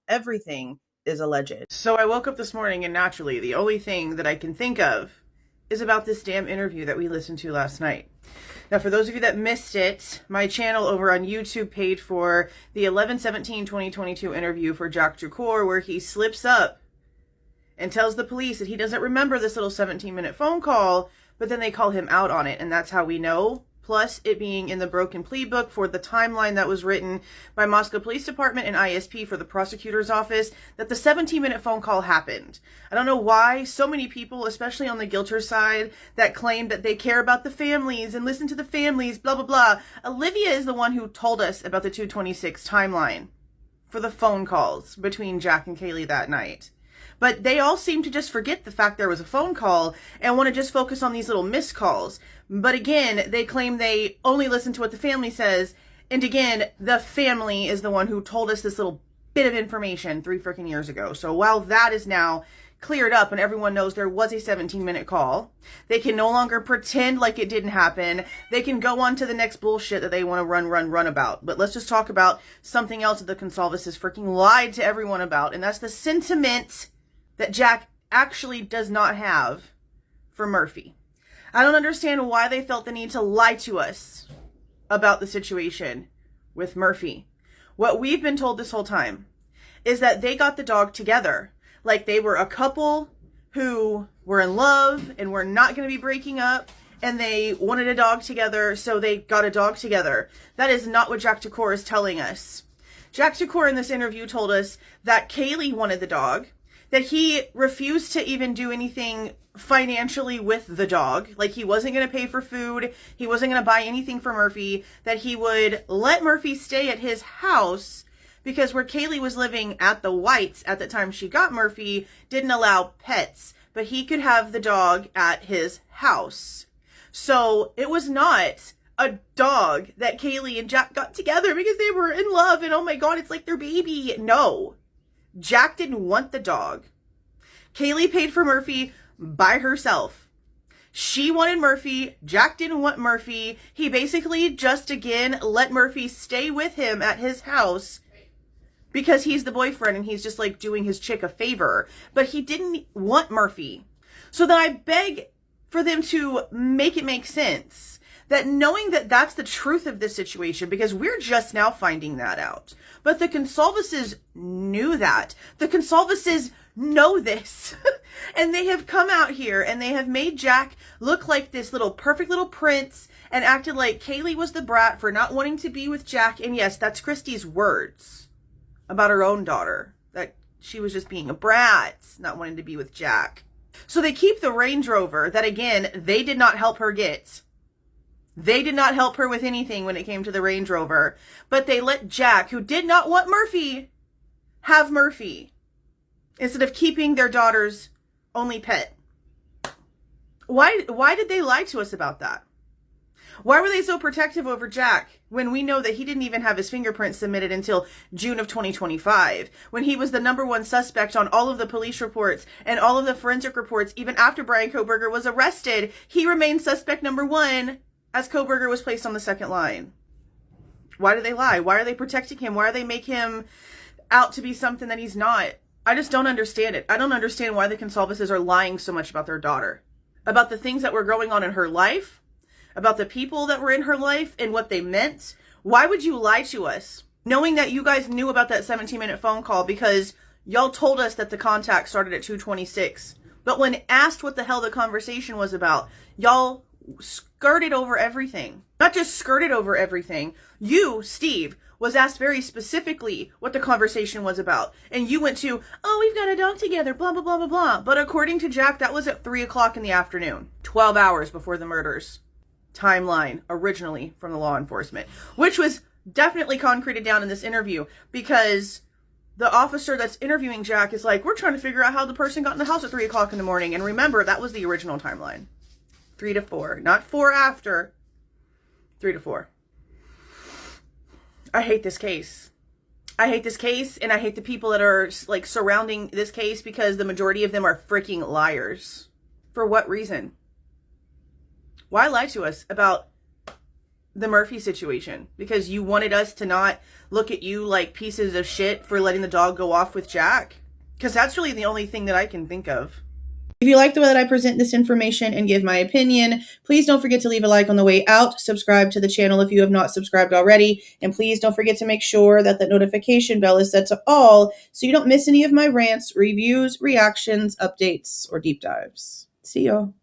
everything is alleged. So I woke up this morning and naturally the only thing that I can think of is about this damn interview that we listened to last night. Now, for those of you that missed it, my channel over on YouTube paid for the 11/17/2022 interview for Jack Drukor, where he slips up and tells the police that he doesn't remember this little 17-minute phone call, but then they call him out on it, and that's how we know. Plus, it being in the broken plea book for the timeline that was written by Moscow Police Department and ISP for the prosecutor's office, that the 17-minute phone call happened. I don't know why so many people, especially on the guilter side, that claim that they care about the families and listen to the families, blah, blah, blah. Olivia is the one who told us about the 226 timeline for the phone calls between Jack and Kaylee that night. But they all seem to just forget the fact there was a phone call and want to just focus on these little missed calls. But again, they claim they only listen to what the family says. And again, the family is the one who told us this little bit of information 3 freaking years ago. So while that is now cleared up and everyone knows there was a 17-minute call, they can no longer pretend like it didn't happen. They can go on to the next bullshit that they want to run about. But let's just talk about something else that the Goncalves has freaking lied to everyone about. And that's the sentiment that Jack actually does not have for Murphy. I don't understand why they felt the need to lie to us about the situation with Murphy. What we've been told this whole time is that they got the dog together. Like they were a couple who were in love and were not going to be breaking up, and they wanted a dog together, so they got a dog together. That is not what Jack Drukor is telling us. Jack Drukor in this interview told us that Kaylee wanted the dog, that he refused to even do anything financially with the dog. Like he wasn't going to pay for food. He wasn't going to buy anything for Murphy. That he would let Murphy stay at his house because where Kaylee was living at the Whites at the time she got Murphy didn't allow pets. But he could have the dog at his house. So it was not a dog that Kaylee and Jack got together because they were in love and oh my God, it's like their baby. No. Jack didn't want the dog. Kaylee paid for Murphy by herself. She wanted Murphy. Jack didn't want Murphy. He basically just again let Murphy stay with him at his house because he's the boyfriend and he's just like doing his chick a favor. But he didn't want Murphy. So then I beg for them to make it make sense. That knowing that that's the truth of this situation, because we're just now finding that out. But the Goncalves knew that. The Goncalves know this. And they have come out here and they have made Jack look like this little perfect little prince and acted like Kaylee was the brat for not wanting to be with Jack. And yes, that's Christy's words about her own daughter. That she was just being a brat, not wanting to be with Jack. So they keep the Range Rover that again, they did not help her get. They did not help her with anything when it came to the Range Rover, but they let Jack, who did not want Murphy, have Murphy instead of keeping their daughter's only pet. Why did they lie to us about that? Why were they so protective over Jack when we know that he didn't even have his fingerprints submitted until June of 2025, when he was the #1 suspect on all of the police reports and all of the forensic reports? Even after Bryan Kohberger was arrested, he remained suspect #1 as Kohberger was placed on the second line. Why do they lie? Why are they protecting him? Why do they make him out to be something that he's not? I just don't understand it. I don't understand why the Goncalves are lying so much about their daughter, about the things that were going on in her life, about the people that were in her life and what they meant. Why would you lie to us knowing that you guys knew about that 17-minute phone call because y'all told us that the contact started at 2:26. But when asked what the hell the conversation was about, y'all skirted over everything. Not just skirted over everything. You, Steve, was asked very specifically what the conversation was about. And you went to, oh, we've got a dog together, blah, blah, blah, blah, blah. But according to Jack, that was at 3 o'clock in the afternoon. 12 hours before the murders. Timeline, originally from the law enforcement. Which was definitely concreted down in this interview. Because the officer that's interviewing Jack is like, we're trying to figure out how the person got in the house at 3 o'clock in the morning. And remember, that was the original timeline. 3 to 4. Not 4 after. 3 to 4. I hate this case. I hate this case, and I hate the people that are like surrounding this case because the majority of them are freaking liars. For what reason? Why lie to us about the Murphy situation, because you wanted us to not look at you like pieces of shit for letting the dog go off with Jack. Because that's really the only thing that I can think of. If you like the way that I present this information and give my opinion, please don't forget to leave a like on the way out, subscribe to the channel if you have not subscribed already, and please don't forget to make sure that the notification bell is set to all so you don't miss any of my rants, reviews, reactions, updates, or deep dives. See y'all.